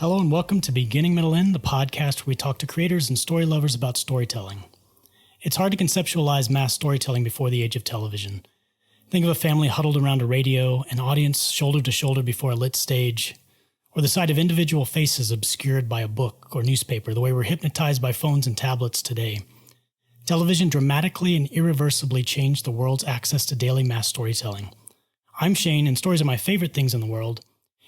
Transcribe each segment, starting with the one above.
Hello and welcome to Beginning, Middle, End, the podcast where we talk to creators and story lovers about storytelling. It's hard to conceptualize mass storytelling before the age of television. Think of a family huddled around a radio, an audience shoulder to shoulder before a lit stage, or the sight of individual faces obscured by a book or newspaper, the way we're hypnotized by phones and tablets today. Television dramatically and irreversibly changed the world's access to daily mass storytelling. I'm Shane, and stories are my favorite things in the world.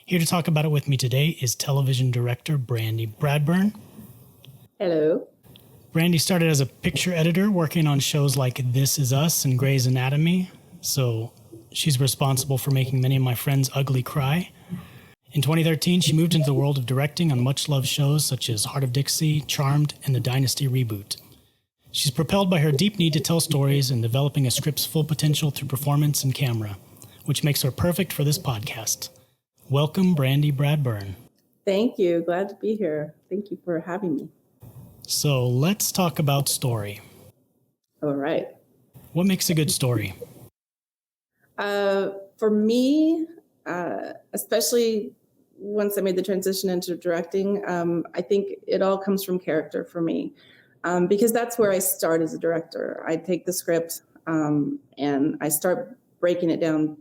Here to talk about it with me today is television director Brandi Bradburn. Hello. Brandi started as a picture editor working on shows like This Is Us and Grey's Anatomy, so she's responsible for making many of my friends ugly cry. In 2013, she moved into the world of directing on much-loved shows such as Hart of Dixie, Charmed, and the Dynasty reboot. She's propelled by her deep need to tell stories and developing a script's full potential through performance and camera, which makes her perfect for this podcast. Welcome, Brandi Bradburn. Thank you. Glad to be here. Thank you for having me. So let's talk about story. All right. What makes a good story? For me, especially once I made the transition into directing, I think it all comes from character for me, because that's where I start as a director. I take the script and I start breaking it down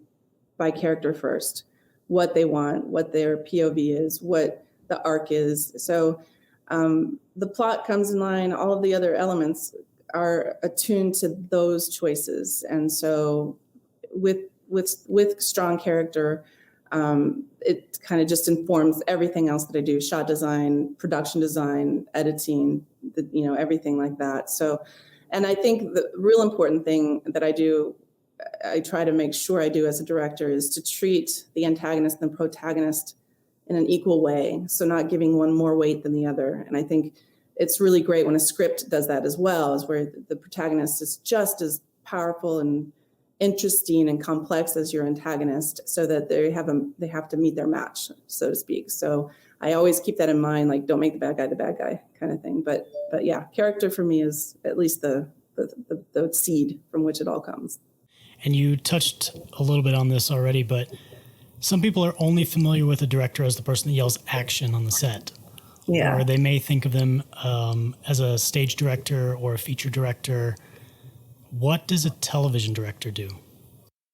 by character first. What they want, what their POV is, what the arc is. So the plot comes in line, all of the other elements are attuned to those choices. And so with strong character, it kind of just informs everything else that I do: shot design, production design, editing, everything like that. So, and I think the real important thing that I try to make sure I do as a director is to treat the antagonist and the protagonist in an equal way. So not giving one more weight than the other. And I think it's really great when a script does that as well, is where the protagonist is just as powerful and interesting and complex as your antagonist, so that they have to meet their match, so to speak. So I always keep that in mind, like don't make the bad guy kind of thing. But yeah, character for me is at least the seed from which it all comes. And you touched a little bit on this already, but some people are only familiar with a director as the person that yells action on the set. Yeah. Or they may think of them as a stage director or a feature director. What does a television director do?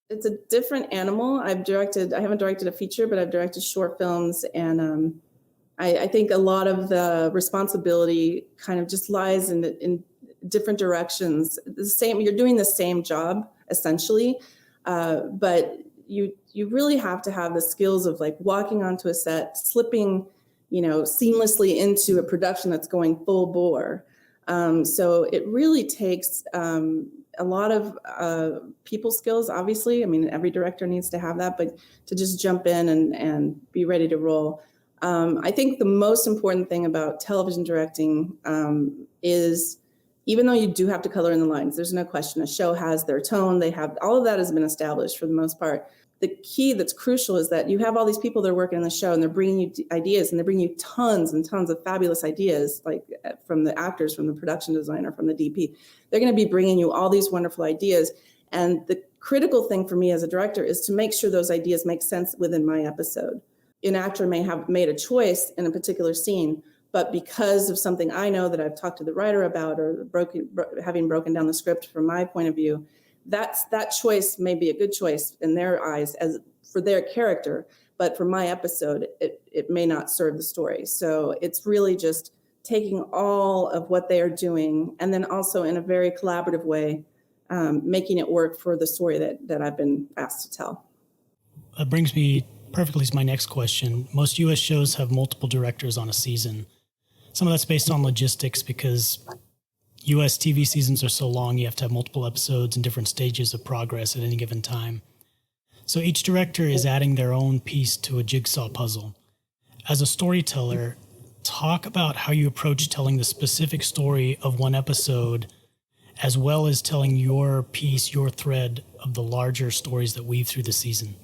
It's a different animal. I haven't directed a feature, but I've directed short films. And I think a lot of the responsibility kind of just lies in different directions. You're doing the same job essentially, but you really have to have the skills of like walking onto a set, slipping, seamlessly into a production that's going full bore. So it really takes a lot of people skills, obviously. I mean, every director needs to have that, but to just jump in and be ready to roll. I think the most important thing about television directing is, even though you do have to color in the lines, there's no question. A show has their tone. All of that has been established for the most part. The key that's crucial is that you have all these people that are working in the show, and they're bringing you ideas, and they're bringing you tons and tons of fabulous ideas, like from the actors, from the production designer, from the DP. They're going to be bringing you all these wonderful ideas. And the critical thing for me as a director is to make sure those ideas make sense within my episode. An actor may have made a choice in a particular scene, but because of something I know that I've talked to the writer about, or having broken down the script from my point of view, that choice may be a good choice in their eyes as for their character, but for my episode, it may not serve the story. So it's really just taking all of what they are doing, and then also in a very collaborative way, making it work for the story that I've been asked to tell. That brings me perfectly to my next question. Most U.S. shows have multiple directors on a season. Some of that's based on logistics, because U.S. TV seasons are so long, you have to have multiple episodes and different stages of progress at any given time. So each director is adding their own piece to a jigsaw puzzle. As a storyteller, talk about how you approach telling the specific story of one episode, as well as telling your piece, your thread of the larger stories that weave through the season.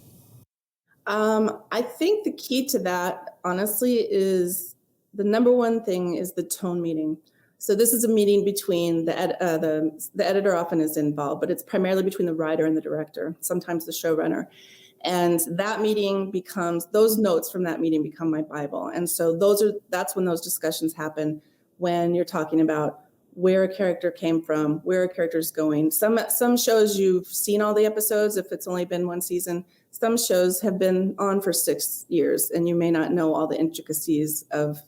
I think the key to that, honestly, is the number one thing is the tone meeting. So this is a meeting between the editor often is involved, but it's primarily between the writer and the director, sometimes the showrunner. And that meeting those notes from that meeting become my Bible. And so that's when those discussions happen, when you're talking about where a character came from, where a character is going. Some shows you've seen all the episodes if it's only been one season. Some shows have been on for 6 years, and you may not know all the intricacies of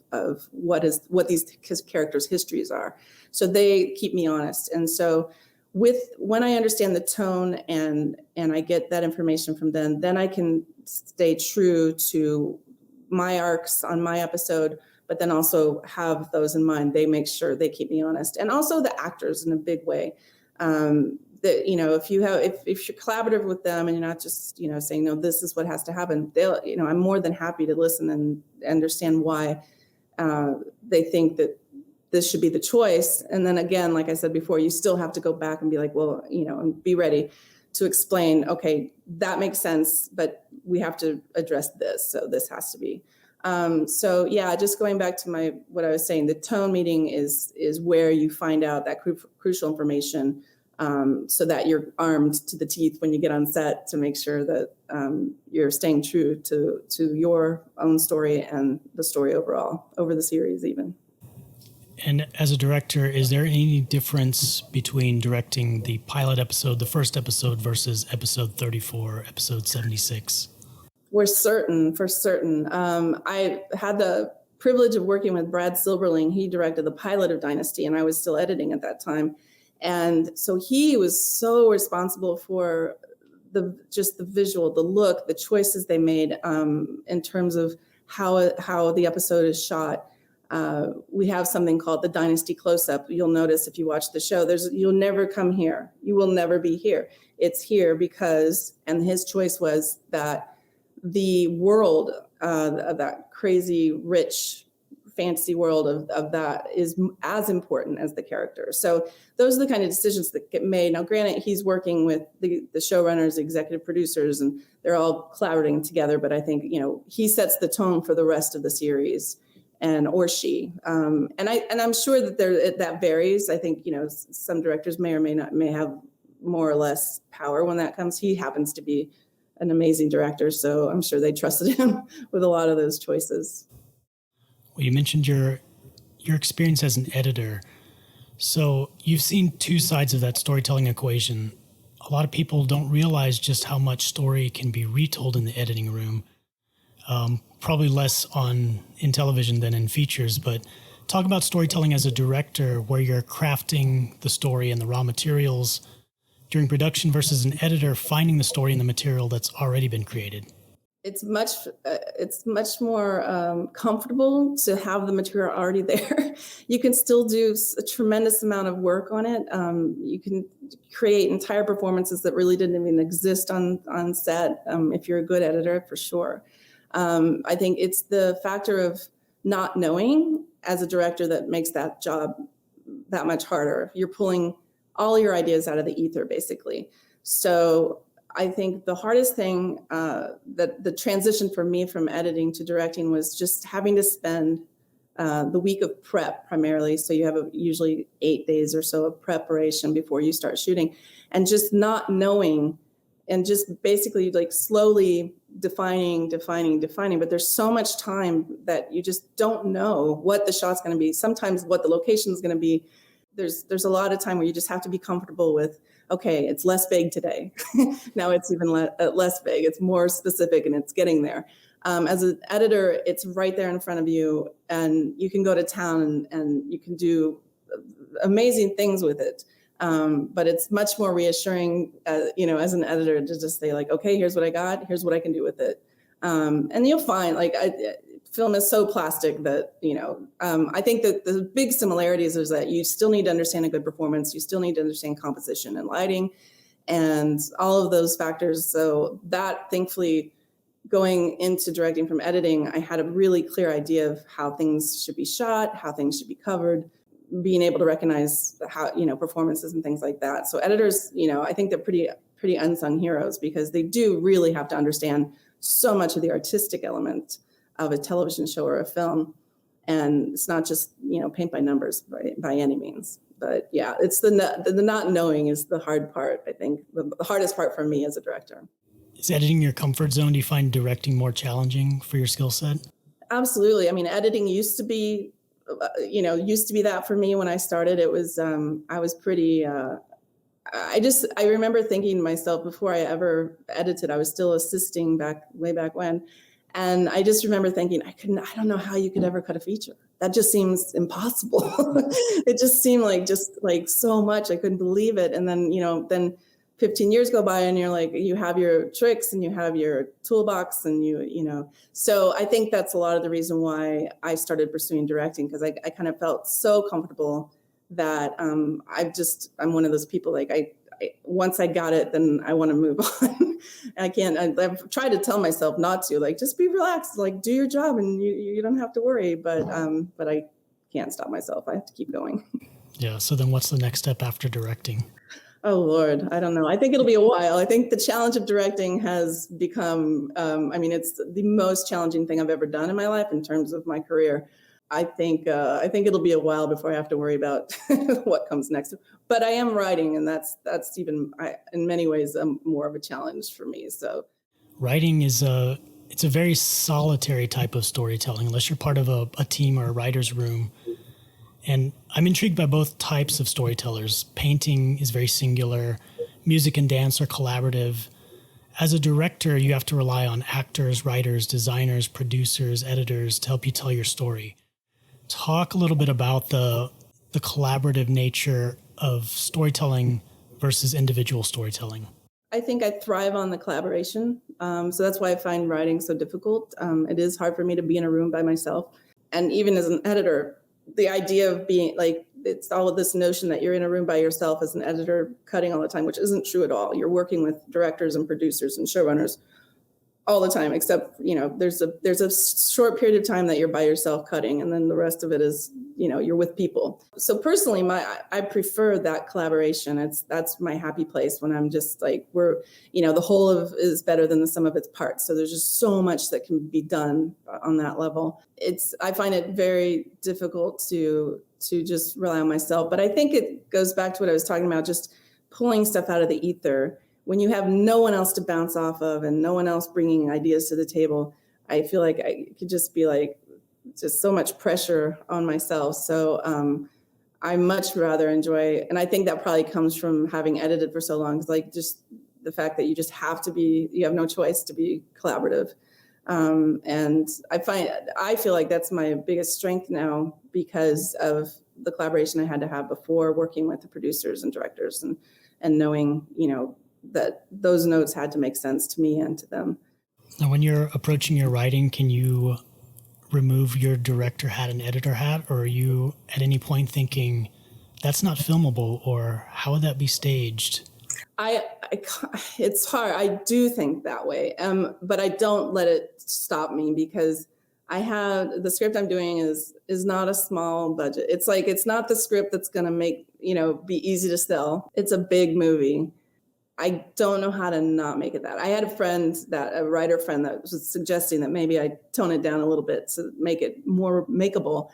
what these characters' histories are. So they keep me honest. And so when I understand the tone and I get that information from them, then I can stay true to my arcs on my episode, but then also have those in mind. They make sure they keep me honest. And also the actors in a big way. That, if you're collaborative with them and you're not just, saying, no, this is what has to happen, I'm more than happy to listen and understand why they think that this should be the choice. And then again, like I said before, you still have to go back and be like, well, and be ready to explain, okay, that makes sense, but we have to address this. So this has to be. So yeah, just going back to what I was saying, the tone meeting is where you find out that crucial information, so that you're armed to the teeth when you get on set to make sure that you're staying true to your own story and the story overall, over the series even. And as a director, is there any difference between directing the pilot episode, the first episode, versus episode 34, episode 76? For certain. I had the privilege of working with Brad Silberling. He directed the pilot of Dynasty, and I was still editing at that time. And so he was so responsible for the visual, the look, the choices they made in terms of how the episode is shot. We have something called the Dynasty close-up. You'll notice if you watch the show, you'll never come here. You will never be here. It's here because, and his choice was that the world of that crazy, rich, fantasy world of that is as important as the character. So those are the kind of decisions that get made. Now, granted, he's working with the showrunners, executive producers, and they're all collaborating together. But I think, he sets the tone for the rest of the series, or she. And I'm sure that that varies. I think, some directors may have more or less power when that comes. He happens to be an amazing director, so I'm sure they trusted him with a lot of those choices. Well, you mentioned your experience as an editor. So you've seen two sides of that storytelling equation. A lot of people don't realize just how much story can be retold in the editing room. Probably less in television than in features, but talk about storytelling as a director where you're crafting the story and the raw materials during production versus an editor finding the story in the material that's already been created. It's much more comfortable to have the material already there. You can still do a tremendous amount of work on it. You can create entire performances that really didn't even exist on set if you're a good editor, for sure. I think it's the factor of not knowing as a director that makes that job that much harder. You're pulling all your ideas out of the ether, basically. So I think the hardest thing, that the transition for me from editing to directing, was just having to spend the week of prep primarily. So you have usually 8 days or so of preparation before you start shooting, and just not knowing, and just basically like slowly defining. But there's so much time that you just don't know what the shot's going to be. Sometimes what the location is going to be. There's a lot of time where you just have to be comfortable with, okay, it's less vague today. Now it's even less vague. It's more specific, and it's getting there. As an editor, it's right there in front of you, and you can go to town and you can do amazing things with it. But it's much more reassuring, as an editor, to just say like, okay, here's what I got. Here's what I can do with it. And you'll find film is so plastic that, I think that the big similarities is that you still need to understand a good performance. You still need to understand composition and lighting and all of those factors. So that, thankfully, going into directing from editing, I had a really clear idea of how things should be shot, how things should be covered, being able to recognize how, performances and things like that. So editors, I think they're pretty unsung heroes, because they do really have to understand so much of the artistic element of a television show or a film. And it's not just, paint by numbers by any means. But yeah, it's the not knowing is the hard part, I think, the hardest part for me as a director. Is editing your comfort zone? Do you find directing more challenging for your skill set? Absolutely. I mean, editing used to be that for me when I started. It was, I was pretty, I remember thinking to myself before I ever edited, I was still assisting way back when. And I just remember thinking, I don't know how you could ever cut a feature. That just seems impossible. It just seemed like so much. I couldn't believe it. And then, then 15 years go by and you're like, you have your tricks and you have your toolbox and so I think that's a lot of the reason why I started pursuing directing, because I kind of felt so comfortable that I'm one of those people, like I once I got it, then I want to move on. I've tried to tell myself not to, like, just be relaxed, like do your job and you don't have to worry. But I can't stop myself. I have to keep going. Yeah. So then what's the next step after directing? Oh, Lord, I don't know. I think it'll be a while. I think the challenge of directing has become, it's the most challenging thing I've ever done in my life in terms of my career. I think it'll be a while before I have to worry about what comes next. But I am writing, and that's even, in many ways, more of a challenge for me. So writing it's a very solitary type of storytelling, unless you're part of a team or a writer's room. And I'm intrigued by both types of storytellers. Painting is very singular. Music and dance are collaborative. As a director, you have to rely on actors, writers, designers, producers, editors to help you tell your story. Talk a little bit about the collaborative nature of storytelling versus individual storytelling. I think I thrive on the collaboration. So that's why I find writing so difficult. It is hard for me to be in a room by myself. And even as an editor, the idea of being like, it's all of this notion that you're in a room by yourself as an editor cutting all the time, which isn't true at all. You're working with directors and producers and showrunners all the time, except, there's a short period of time that you're by yourself cutting, and then the rest of it is, you're with people. So personally, I prefer that collaboration. That's my happy place, when I'm just like, the whole is better than the sum of its parts. So there's just so much that can be done on that level. I find it very difficult to just rely on myself, but I think it goes back to what I was talking about, just pulling stuff out of the ether. When you have no one else to bounce off of and no one else bringing ideas to the table, I feel like I could just be like, just so much pressure on myself. So I much rather enjoy, and I think that probably comes from having edited for so long, like just the fact that you just you have no choice to be collaborative. And I feel like that's my biggest strength now because of the collaboration I had to have before, working with the producers and directors and knowing, that those notes had to make sense to me and to them. Now, when you're approaching your writing, can you remove your director hat and editor hat, or are you at any point thinking that's not filmable, or how would that be staged? It's hard. I do think that way, but I don't let it stop me, because I have the script I'm doing is not a small budget. It's like, it's not the script that's going to make, be easy to sell. It's a big movie. I don't know how to not make it that. I had a writer friend that was suggesting that maybe I tone it down a little bit to make it more makeable.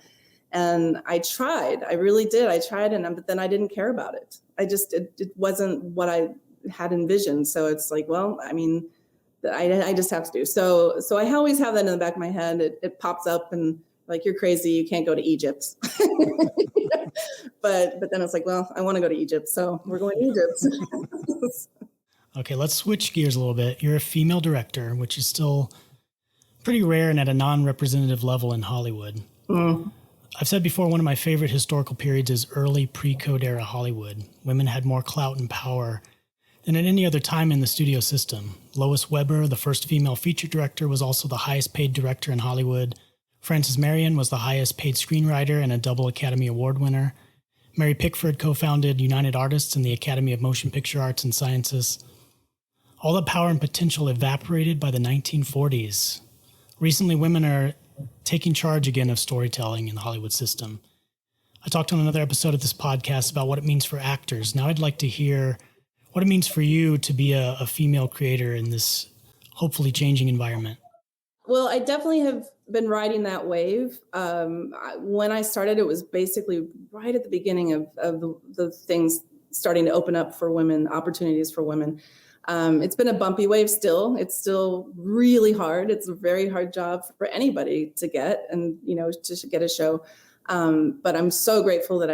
And I tried. I really did. I tried, but then I didn't care about it. It wasn't what I had envisioned. So it's like, well, I mean, I just have to do. So I always have that in the back of my head. It pops up and like, you're crazy. You can't go to Egypt. But then it's like, well, I want to go to Egypt. So we're going to Egypt. Okay, let's switch gears a little bit. You're a female director, which is still pretty rare and at a non-representative level in Hollywood. Mm. I've said before, one of my favorite historical periods is early pre-code era Hollywood. Women had more clout and power than at any other time in the studio system. Lois Weber, the first female feature director, was also the highest paid director in Hollywood. Frances Marion was the highest paid screenwriter and a double Academy Award winner. Mary Pickford co-founded United Artists and the Academy of Motion Picture Arts and Sciences. All the power and potential evaporated by the 1940s. Recently, women are taking charge again of storytelling in the Hollywood system. I talked on another episode of this podcast about what it means for actors. Now I'd like to hear what it means for you to be a female creator in this hopefully changing environment. Well, I definitely have been riding that wave. When I started, it was basically right at the beginning of the things starting to open up for women, opportunities for women. It's been a bumpy wave still. It's still really hard. It's a very hard job for anybody to get and, to get a show. But I'm so grateful that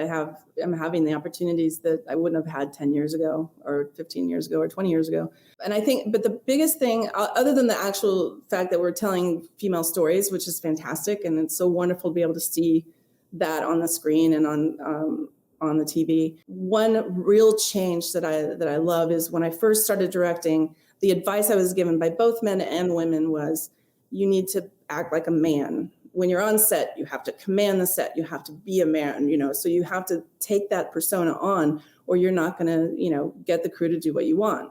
I'm having the opportunities that I wouldn't have had 10 years ago or 15 years ago or 20 years ago. And I think, but the biggest thing, other than the actual fact that we're telling female stories, which is fantastic. And it's so wonderful to be able to see that on the screen and on the TV. One real change that I love is when I first started directing, the advice I was given by both men and women was, you need to act like a man. When you're on set, you have to command the set. You have to be a man, so you have to take that persona on, or you're not going to, get the crew to do what you want,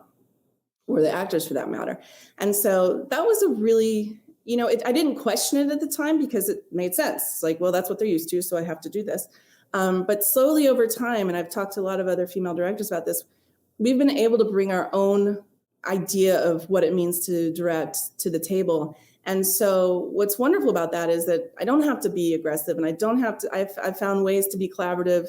or the actors for that matter. And so that was a really, I didn't question it at the time because it made sense. It's like, well, that's what they're used to, so I have to do this. But slowly over time, and I've talked to a lot of other female directors about this, we've been able to bring our own idea of what it means to direct to the table. And so what's wonderful about that is that I don't have to be aggressive, and I don't have to, I've found ways to be collaborative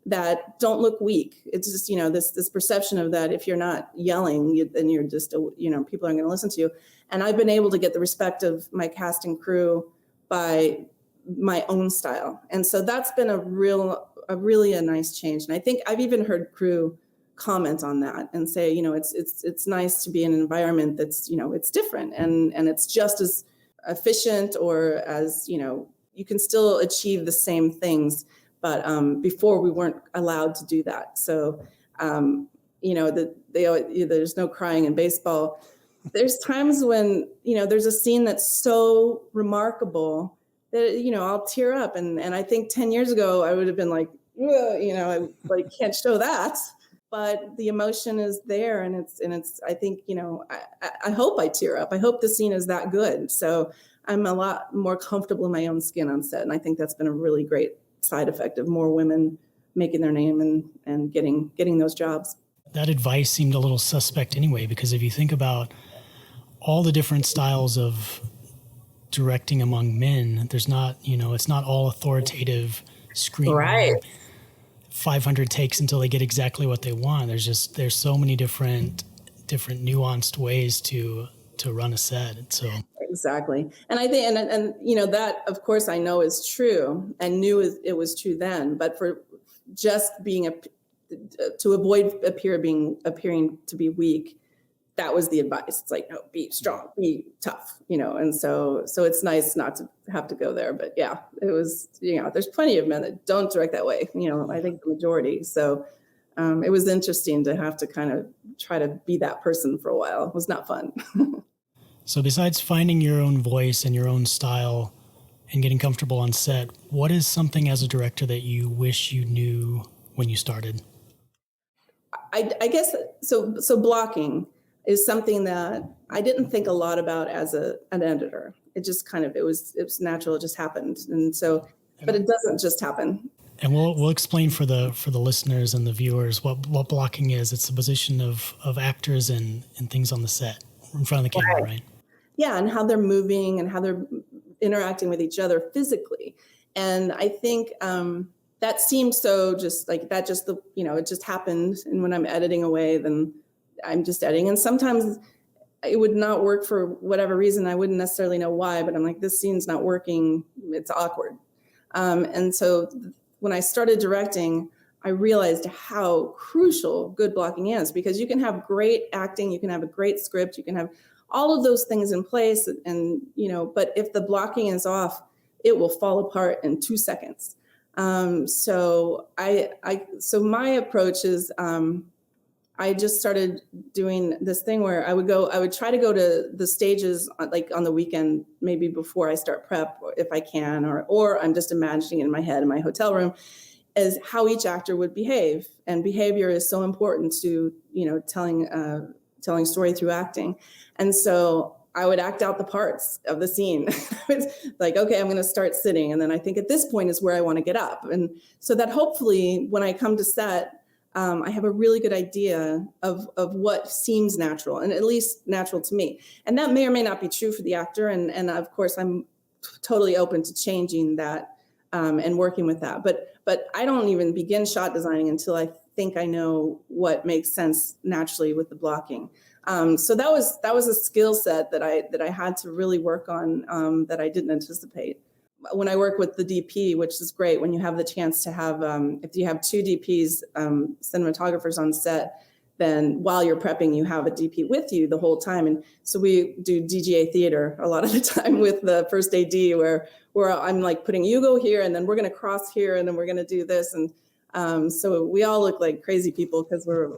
that don't look weak. It's just, this perception of that if you're not yelling, then you're just, people aren't going to listen to you. And I've been able to get the respect of my cast and crew by my own style. And so that's been a really nice change. And I think I've even heard crew comment on that and say, it's nice to be in an environment that's, it's different and it's just as efficient, or as, you can still achieve the same things. But before we weren't allowed to do that. So, there's no crying in baseball. There's times when, there's a scene that's so remarkable that, I'll tear up. And I think 10 years ago, I would have been like, I can't show that. But the emotion is there, and it's. I think, I hope I tear up. I hope the scene is that good. So I'm a lot more comfortable in my own skin on set, and I think that's been a really great side effect of more women making their name and getting those jobs. That advice seemed a little suspect anyway, because if you think about all the different styles of directing among men, there's not, it's not all authoritative screaming. Right. 500 takes until they get exactly what they want. There's so many different nuanced ways to run a set. So exactly. And I think, and that of course I know is true and knew it was true then, but for just being to avoid appearing to be weak, that was the advice. It's like, no, be strong, be tough, and so it's nice not to have to go there. But yeah, it was, there's plenty of men that don't direct that way, I think the majority. So it was interesting to have to kind of try to be that person for a while. It was not fun. So besides finding your own voice and your own style and getting comfortable on set, what is something as a director that you wish you knew when you started? I guess, so blocking is something that I didn't think a lot about as an editor. It just kind of, it was natural. It just happened. And so, but it doesn't just happen. And we'll explain for the listeners and the viewers what blocking is. It's the position of actors and things on the set in front of the camera, right? Yeah, and how they're moving and how they're interacting with each other physically. And I think that seems so just like that, just it just happened. And when I'm editing away, then I'm just editing. And sometimes it would not work for whatever reason. I wouldn't necessarily know why, but I'm like, this scene's not working. It's awkward. And so when I started directing, I realized how crucial good blocking is, because you can have great acting, you can have a great script, you can have all of those things in place. And, but if the blocking is off, it will fall apart in 2 seconds. So my approach is, I just started doing this thing where I would try to go to the stages like on the weekend, maybe before I start prep, if I can, or I'm just imagining in my head in my hotel room as how each actor would behave. And behavior is so important to, telling story through acting. And so I would act out the parts of the scene. It's like, okay, I'm going to start sitting. And then I think at this point is where I want to get up. And so that hopefully when I come to set, I have a really good idea of what seems natural, and at least natural to me. And that may or may not be true for the actor. And of course, I'm totally open to changing that and working with that. But I don't even begin shot designing until I think I know what makes sense naturally with the blocking. So that was a skill set that I had to really work on, that I didn't anticipate. When I work with the DP, which is great, when you have the chance to have, if you have two DPs, cinematographers on set, then while you're prepping, you have a DP with you the whole time. And so we do DGA theater a lot of the time with the first AD, where I'm like putting, you go here, and then we're going to cross here, and then we're going to do this. And so we all look like crazy people because we're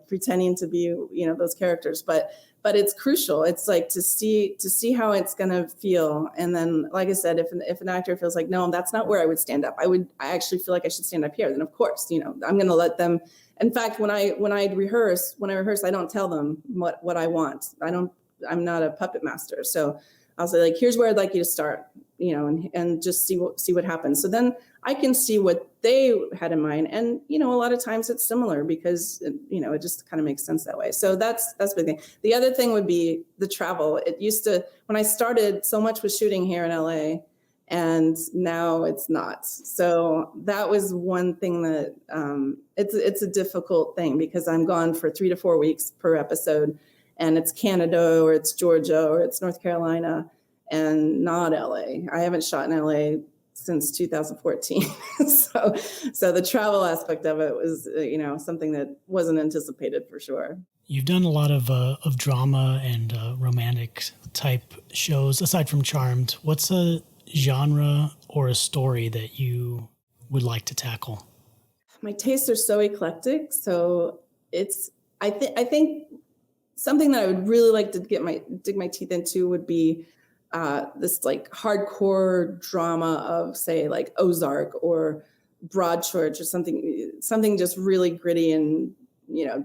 pretending to be those characters, but it's crucial. It's like to see how it's going to feel. And then, like I said, if an actor feels like, no, that's not where I would stand up, I actually feel like I should stand up here, then of course, I'm going to let them. In fact, when I rehearse, I don't tell them what I want. I'm not a puppet master. So I'll say, like, here's where I'd like you to start, and just see what happens. So then I can see what they had in mind. And, a lot of times it's similar because, it just kind of makes sense that way. So that's the big thing. The other thing would be the travel. It used to, when I started, so much was shooting here in LA, and now it's not. So that was one thing that it's a difficult thing because I'm gone for 3 to 4 weeks per episode, and it's Canada or it's Georgia or it's North Carolina and not LA. I haven't shot in LA since 2014. So the travel aspect of it was, something that wasn't anticipated for sure. You've done a lot of drama and romantic type shows aside from Charmed. What's a genre or a story that you would like to tackle? My tastes are so eclectic. So I think something that I would really like to dig my teeth into would be this like hardcore drama of, say, like Ozark or Broadchurch or something just really gritty and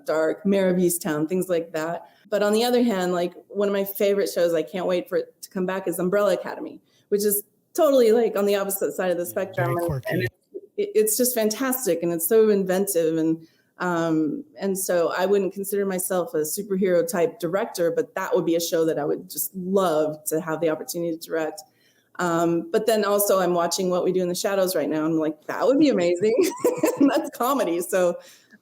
dark, Mare of Easttown, things like that. But on the other hand, like one of my favorite shows, I can't wait for it to come back, is Umbrella Academy, which is totally like on the opposite side of the spectrum. Very quirky. And it's just fantastic, and it's so inventive, and so I wouldn't consider myself a superhero type director, but that would be a show that I would just love to have the opportunity to direct. But then also I'm watching What We Do in the Shadows right now. I'm like, that would be amazing. That's comedy. So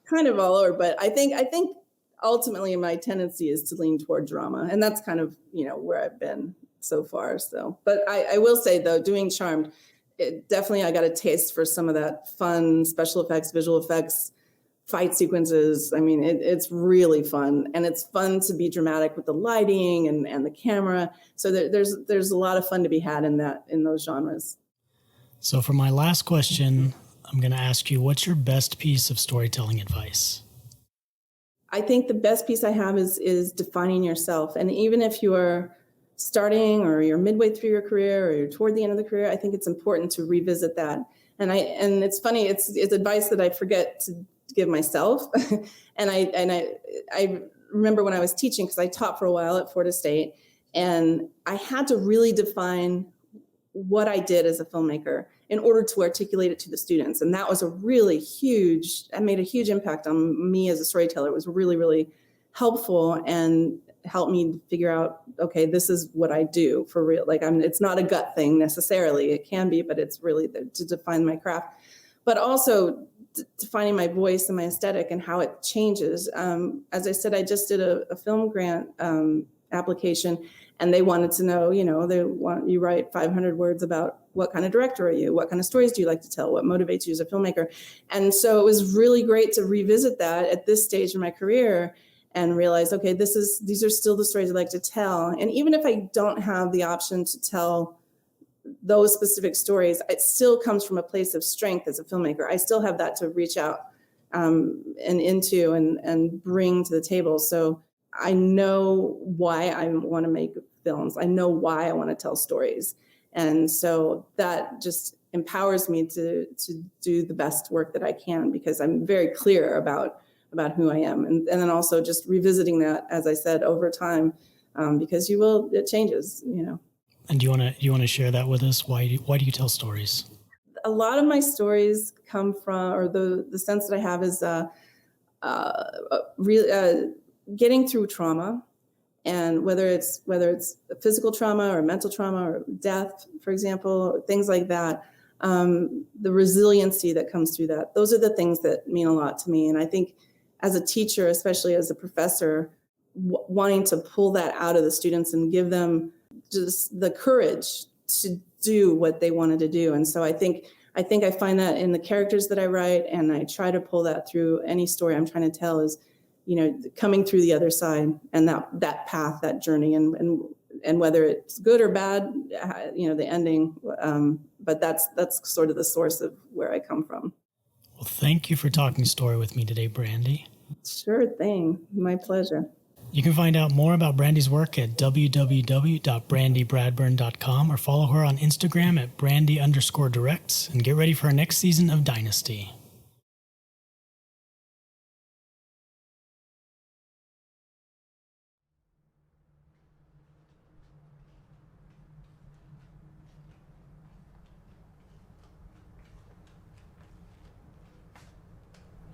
kind of all over. But I think ultimately my tendency is to lean toward drama. And that's kind of, where I've been so far. So, but I will say though, doing Charmed, I got a taste for some of that fun special effects, visual effects, fight sequences. I mean, it's really fun, and it's fun to be dramatic with the lighting and the camera. So there's a lot of fun to be had in those genres. So for my last question, I'm going to ask you, what's your best piece of storytelling advice? I think the best piece I have is defining yourself. And even if you are starting or you're midway through your career or you're toward the end of the career, I think it's important to revisit that. And it's funny, it's advice that I forget to give myself. And I remember when I was teaching, because I taught for a while at Florida State, and I had to really define what I did as a filmmaker in order to articulate it to the students. And that was that made a huge impact on me as a storyteller. It was really, really helpful and helped me figure out, okay, this is what I do for real. Like it's not a gut thing necessarily. It can be, but it's really to define my craft, but also defining my voice and my aesthetic and how it changes. As I said, I just did a film grant application, and they wanted to know, they want you write 500 words about what kind of director are you? What kind of stories do you like to tell? What motivates you as a filmmaker? And so it was really great to revisit that at this stage in my career and realize, okay, these are still the stories I like to tell. And even if I don't have the option to tell those specific stories, it still comes from a place of strength as a filmmaker. I still have that to reach out and bring to the table. So I know why I want to make films. I know why I want to tell stories. And so that just empowers me to do the best work that I can, because I'm very clear about who I am. And then also just revisiting that, as I said, over time, because it changes, And do you want to share that with us? Why do you tell stories? A lot of my stories come from, or the sense that I have is getting through trauma, and whether it's physical trauma or mental trauma or death, for example, things like that. The resiliency that comes through that. Those are the things that mean a lot to me. And I think as a teacher, especially as a professor, wanting to pull that out of the students and give them just the courage to do what they wanted to do. And so I think I find that in the characters that I write, and I try to pull that through any story I'm trying to tell, is, coming through the other side, and that path, that journey, and whether it's good or bad, the ending. But that's sort of the source of where I come from. Well, thank you for talking story with me today, Brandi. Sure thing. My pleasure. You can find out more about Brandi's work at www.brandibradburn.com or follow her on Instagram at Brandi_directs, and get ready for our next season of Dynasty.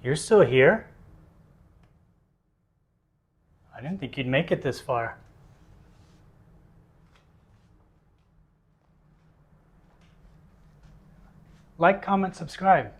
You're still here? I didn't think you'd make it this far. Like, comment, subscribe.